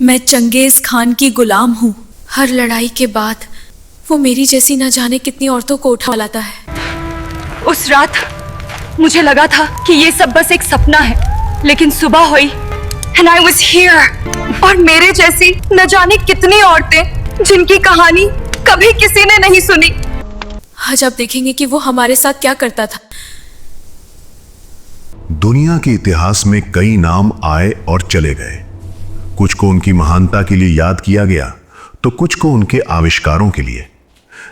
मैं Genghis Khan की गुलाम हूँ। हर लड़ाई के बाद वो मेरी जैसी न जाने कितनी औरतों को उठा लाता है। उस रात मुझे लगा था कि ये सब बस एक सपना है, लेकिन सुबह हुई and I was here। और मेरे जैसी न जाने कितनी औरतें जिनकी कहानी कभी किसी ने नहीं सुनी। आज आप देखेंगे कि वो हमारे साथ क्या करता था। दुनिया के इतिहास में कई नाम आए और चले गए। कुछ को उनकी महानता के लिए याद किया गया तो कुछ को उनके आविष्कारों के लिए।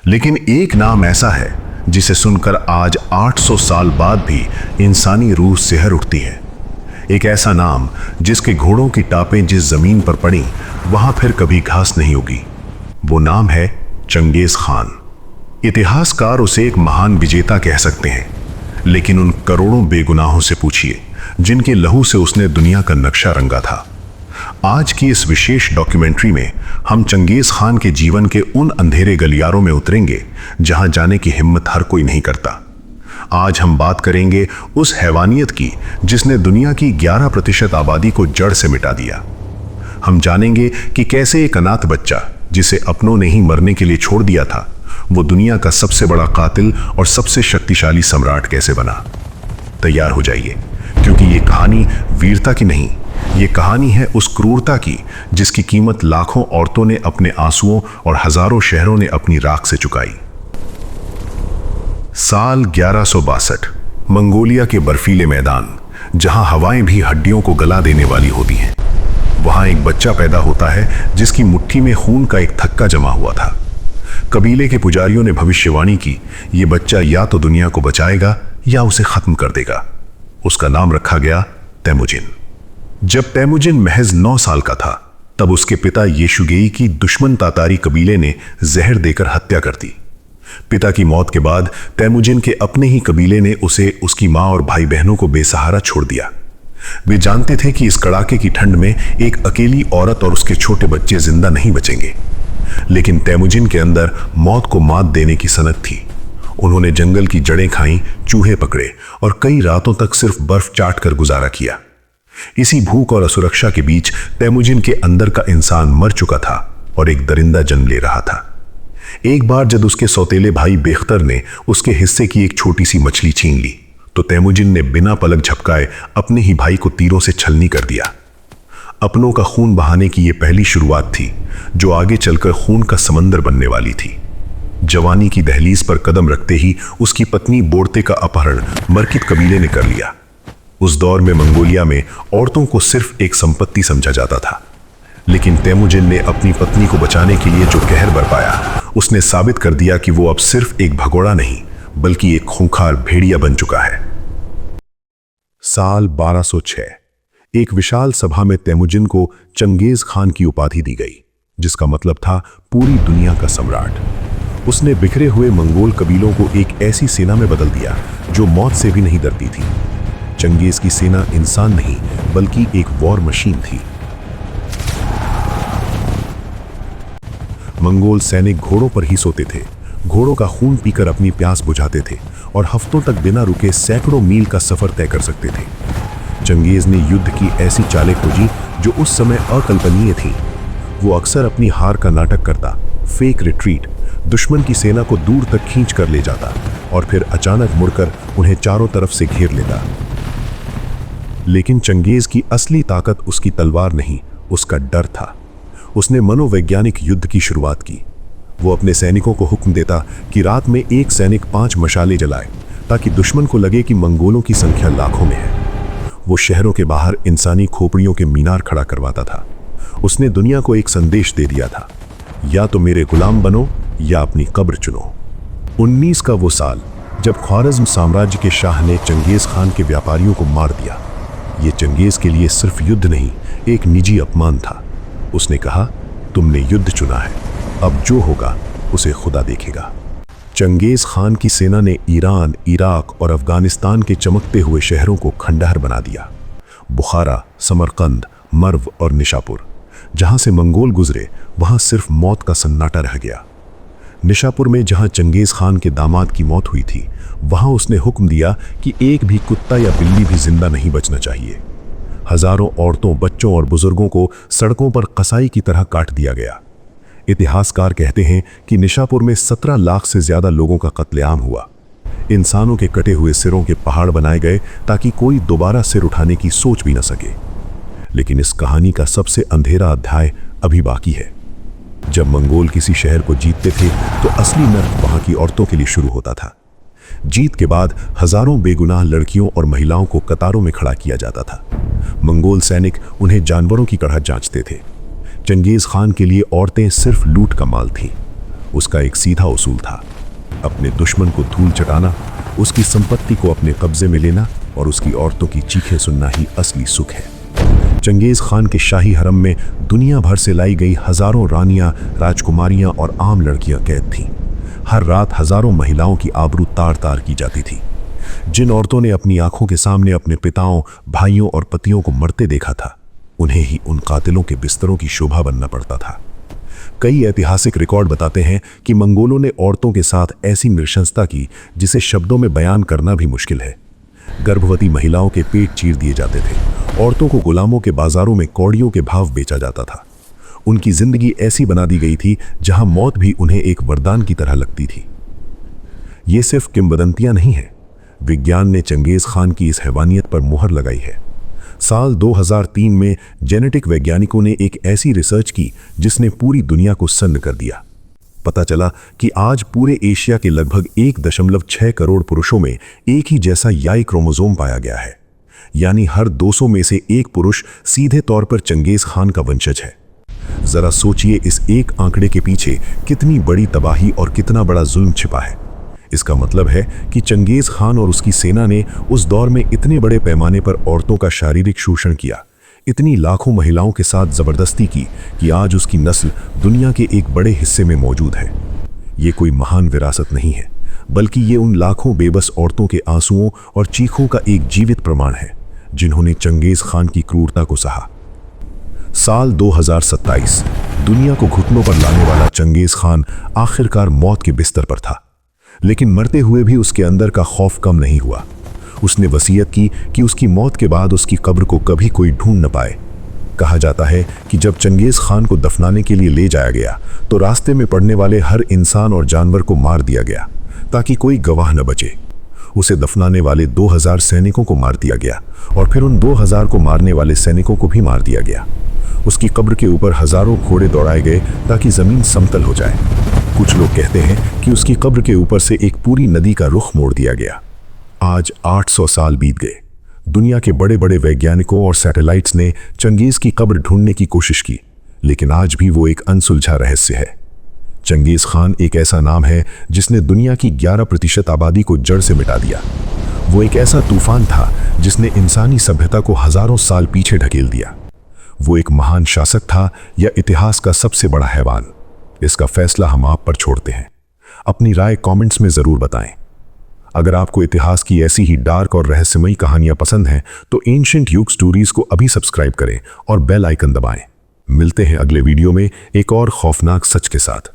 लेकिन एक नाम ऐसा है जिसे सुनकर आज 800 साल बाद भी इंसानी रूह सिहर उठती है। एक ऐसा नाम जिसके घोड़ों की टापें जिस जमीन पर पड़ी वहां फिर कभी घास नहीं उगी। वो नाम है चंगेज खान। इतिहासकार उसे एक महान विजेता कह सकते हैं, लेकिन उन करोड़ों बेगुनाहों से पूछिए जिनके लहू से उसने दुनिया का नक्शा रंगा था। आज की इस विशेष डॉक्यूमेंट्री में हम चंगेज खान के जीवन के उन अंधेरे गलियारों में उतरेंगे जहां जाने की हिम्मत हर कोई नहीं करता। आज हम बात करेंगे उस हैवानियत की जिसने दुनिया की 11% आबादी को जड़ से मिटा दिया। हम जानेंगे कि कैसे एक अनाथ बच्चा जिसे अपनों ने ही मरने के लिए छोड़ दिया था, वो दुनिया का सबसे बड़ा कातिल और सबसे शक्तिशाली सम्राट कैसे बना। तैयार हो जाइए, क्योंकि ये कहानी वीरता की नहीं, ये कहानी है उस क्रूरता की जिसकी कीमत लाखों औरतों ने अपने आंसुओं और हजारों शहरों ने अपनी राख से चुकाई। साल 1162, मंगोलिया के बर्फीले मैदान, जहां हवाएं भी हड्डियों को गला देने वाली होती हैं। वहां एक बच्चा पैदा होता है जिसकी मुट्ठी में खून का एक थक्का जमा हुआ था। कबीले के पुजारियों ने भविष्यवाणी की, ये बच्चा या तो दुनिया को बचाएगा या उसे खत्म कर देगा। उसका नाम रखा गया तैमुजिन। जब तैमुजिन महज 9 साल का था, तब उसके पिता येशुगेई की दुश्मन तातारी कबीले ने जहर देकर हत्या कर दी। पिता की मौत के बाद तैमुजिन के अपने ही कबीले ने उसे, उसकी मां और भाई बहनों को बेसहारा छोड़ दिया। वे जानते थे कि इस कड़ाके की ठंड में एक अकेली औरत और उसके छोटे बच्चे जिंदा नहीं बचेंगे। लेकिन तैमुजिन के अंदर मौत को मात देने की सनक थी। उन्होंने जंगल की जड़ें खाई, चूहे पकड़े और कई रातों तक सिर्फ बर्फ चाट कर गुजारा किया। इसी भूख और असुरक्षा के बीच तैमुजिन के अंदर का इंसान मर चुका था और एक दरिंदा जन्म ले रहा था। एक बार जब उसके सौतेले भाई बेख्तर ने उसके हिस्से की एक छोटी सी मछली छीन ली, तो तैमुजिन ने बिना पलक झपकाए अपने ही भाई को तीरों से छलनी कर दिया। अपनों का खून बहाने की यह पहली शुरुआत थी जो आगे चलकर खून का समंदर बनने वाली थी। जवानी की दहलीज पर कदम रखते ही उसकी पत्नी बोर्ते का अपहरण मरकित कबीले ने कर लिया। उस दौर में मंगोलिया में औरतों को सिर्फ एक संपत्ति समझा जाता था, लेकिन तैमुजिन ने अपनी पत्नी को बचाने के लिए जो कहर बरपाया, उसने साबित कर दिया कि वो अब सिर्फ एक भगोड़ा नहीं बल्कि एक खूंखार भेड़िया बन चुका है। साल 1206, एक विशाल सभा में तैमुजिन को चंगेज खान की उपाधि दी गई, जिसका मतलब था पूरी दुनिया का सम्राट। उसने बिखरे हुए मंगोल कबीलों को एक ऐसी सेना में बदल दिया जो मौत से भी नहीं डरती थी। चंगेज की सेना इंसान नहीं बल्कि एक वॉर मशीन थी। मंगोल सैनिक घोड़ों पर ही सोते थे, घोड़ों का खून पीकर अपनी प्यास बुझाते थे और हफ्तों तक बिना रुके सैकड़ों मील का सफर तय कर सकते थे। चंगेज ने युद्ध की ऐसी चालें खोजी जो उस समय अकल्पनीय थी। वो अक्सर अपनी हार का नाटक करता, फेक रिट्रीट, दुश्मन की सेना को दूर तक खींच कर ले जाता और फिर अचानक मुड़कर उन्हें चारों तरफ से घेर लेता। लेकिन चंगेज की असली ताकत उसकी तलवार नहीं, उसका डर था। उसने मनोवैज्ञानिक युद्ध की शुरुआत की। वो अपने सैनिकों को हुक्म देता कि रात में एक सैनिक 5 मशाले जलाए ताकि दुश्मन को लगे कि मंगोलों की संख्या लाखों में है। वो शहरों के बाहर इंसानी खोपड़ियों के मीनार खड़ा करवाता था। उसने दुनिया को एक संदेश दे दिया था, या तो मेरे गुलाम बनो या अपनी कब्र चुनो। 19 का वो साल जब ख्वारिज़्म साम्राज्य के शाह ने चंगेज खान के व्यापारियों को मार दिया। ये चंगेज के लिए सिर्फ युद्ध नहीं, एक निजी अपमान था। उसने कहा, तुमने युद्ध चुना है, अब जो होगा उसे खुदा देखेगा। चंगेज खान की सेना ने ईरान, इराक और अफगानिस्तान के चमकते हुए शहरों को खंडहर बना दिया। बुखारा, समरकंद, मर्व और निशापुर, जहां से मंगोल गुजरे वहां सिर्फ मौत का सन्नाटा रह गया। निशापुर में जहां चंगेज खान के दामाद की मौत हुई थी, वहां उसने हुक्म दिया कि एक भी कुत्ता या बिल्ली भी जिंदा नहीं बचना चाहिए। हजारों औरतों, बच्चों और बुजुर्गों को सड़कों पर कसाई की तरह काट दिया गया। इतिहासकार कहते हैं कि निशापुर में 17 लाख से ज्यादा लोगों का कत्लेआम हुआ। इंसानों के कटे हुए सिरों के पहाड़ बनाए गए ताकि कोई दोबारा सिर उठाने की सोच भी न सके। लेकिन इस कहानी का सबसे अंधेरा अध्याय अभी बाकी है। जब मंगोल किसी शहर को जीतते थे तो असली नर्क वहां की औरतों के लिए शुरू होता था। जीत के बाद हजारों बेगुनाह लड़कियों और महिलाओं को कतारों में खड़ा किया जाता था। मंगोल सैनिक उन्हें जानवरों की तरह जांचते थे। चंगेज खान के लिए औरतें सिर्फ लूट का माल थीं। उसका एक सीधा उसूल था, अपने दुश्मन को धूल चटाना, उसकी संपत्ति को अपने कब्जे में लेना और उसकी औरतों की चीखें सुनना ही असली सुख है। चंगेज खान के शाही हरम में दुनिया भर से लाई गई हजारों रानियां, राजकुमारियां और आम लड़कियां कैद थीं। हर रात हजारों महिलाओं की आबरू तार तार की जाती थी। जिन औरतों ने अपनी आंखों के सामने अपने पिताओं, भाइयों और पतियों को मरते देखा था, उन्हें ही उन कातिलों के बिस्तरों की शोभा बनना पड़ता था। कई ऐतिहासिक रिकॉर्ड बताते हैं कि मंगोलों ने औरतों के साथ ऐसी नृशंसता की जिसे शब्दों में बयान करना भी मुश्किल है। गर्भवती महिलाओं के पेट चीर दिए जाते थे। औरतों को गुलामों के बाजारों में कौड़ियों के भाव बेचा जाता था। उनकी जिंदगी ऐसी बना दी गई थी जहां मौत भी उन्हें एक वरदान की तरह लगती थी। ये सिर्फ किंवदंतियां नहीं है, विज्ञान ने चंगेज खान की इस हैवानियत पर मुहर लगाई है। साल 2003 में जेनेटिक वैज्ञानिकों ने एक ऐसी रिसर्च की जिसने पूरी दुनिया को सन्न कर दिया। पता चला कि आज पूरे एशिया के लगभग 1.6 करोड़ पुरुषों में एक ही जैसा याई क्रोमोसोम पाया गया है। यानी हर 200 में से एक पुरुष सीधे तौर पर चंगेज खान का वंशज है। जरा सोचिए, इस एक आंकड़े के पीछे कितनी बड़ी तबाही और कितना बड़ा जुल्म छिपा है। इसका मतलब है कि चंगेज खान और उसकी सेना ने उस दौर में इतने बड़े पैमाने पर औरतों का शारीरिक शोषण किया, इतनी लाखों महिलाओं के साथ जबरदस्ती की कि आज उसकी नस्ल दुनिया के एक बड़े हिस्से में मौजूद है। ये कोई महान विरासत नहीं है, बल्कि ये उन लाखों बेबस औरतों के आंसुओं और चीखों का एक जीवित प्रमाण है जिन्होंने चंगेज खान की क्रूरता को सहा। साल 2027, दुनिया को घुटनों पर लाने वाला चंगेज खान आखिरकार मौत के बिस्तर पर था। लेकिन मरते हुए भी उसके अंदर का खौफ कम नहीं हुआ। उसने वसीयत की कि उसकी मौत के बाद उसकी कब्र को कभी कोई ढूंढ न पाए। कहा जाता है कि जब चंगेज खान को दफनाने के लिए ले जाया गया तो रास्ते में पड़ने वाले हर इंसान और जानवर को मार दिया गया ताकि कोई गवाह न बचे। उसे दफनाने वाले 2000 सैनिकों को मार दिया गया और फिर उन 2000 को मारने वाले सैनिकों को भी मार दिया गया। उसकी कब्र के ऊपर हजारों घोड़े दौड़ाए गए ताकि जमीन समतल हो जाए। कुछ लोग कहते हैं कि उसकी कब्र के ऊपर से एक पूरी नदी का रुख मोड़ दिया गया। आज 800 साल बीत गए। दुनिया के बड़े बड़े वैज्ञानिकों और सैटेलाइट्स ने चंगेज की कब्र ढूंढने की कोशिश की, लेकिन आज भी वो एक अनसुलझा रहस्य है। चंगेज खान एक ऐसा नाम है जिसने दुनिया की 11% आबादी को जड़ से मिटा दिया। वो एक ऐसा तूफान था जिसने इंसानी सभ्यता को हजारों साल पीछे ढकेल दिया। वो एक महान शासक था या इतिहास का सबसे बड़ा हैवान, इसका फैसला हम आप पर छोड़ते हैं। अपनी राय कमेंट्स में जरूर बताएं। अगर आपको इतिहास की ऐसी ही डार्क और रहस्यमयी कहानियां पसंद हैं तो एंशिएंट युग स्टोरीज को अभी सब्सक्राइब करें और बेल आइकन दबाएं। मिलते हैं अगले वीडियो में एक और खौफनाक सच के साथ।